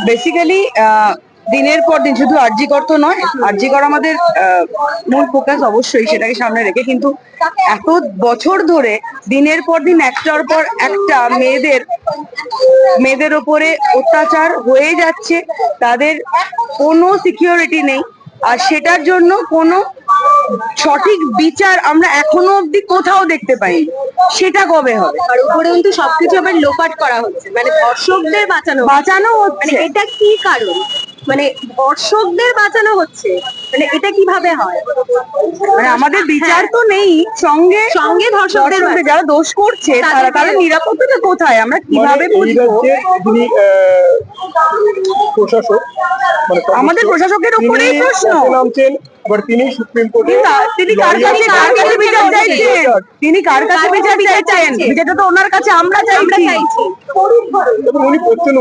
Basically দিনের পর দিন শুধু আরজি কর তো নয়, আরজি কর আমাদের মূল ফোকাস অবশ্যই, সেটাকে সামনে রেখে, কিন্তু এত বছর ধরে দিনের পর দিন একটার পর একটা মেয়েদের ওপরে অত্যাচার হয়ে যাচ্ছে, তাদের কোনো সিকিউরিটি নেই, আর সেটার জন্য কোনো সঠিক বিচার আমরা এখনো অব্দি কোথাও দেখতে পাই। সেটা কবে হবে? আর উপরে কিন্তু সবকিছু আবার লোপাট করা হচ্ছে, মানে ধর্ষকদের বাঁচানো বাঁচানো মানে হচ্ছে। এটা কি কারণ? মানে ধর্ষকদের বাঁচানো হচ্ছে, মানে এটা কিভাবে হয়? মানে আমাদের বিচার তো নেই, সঙ্গে সঙ্গে ধর্ষকদের যারা দোষ করছে তারা নিরাপত্তাটা কোথায়, আমরা কিভাবে বুঝবো? যিনি প্রশাসক, মানে আমাদের প্রশাসকের উপরেই প্রশ্ন। নামছেন, এবার তিনি সুপ্রিম কোর্টে তিনি কার কাছে বিচার চাইছেন? তিনি কার কাছে বিচার চাইছেন? বিচারটা তো ওনার কাছে আমরা চাইছি। এবং উনি করছেন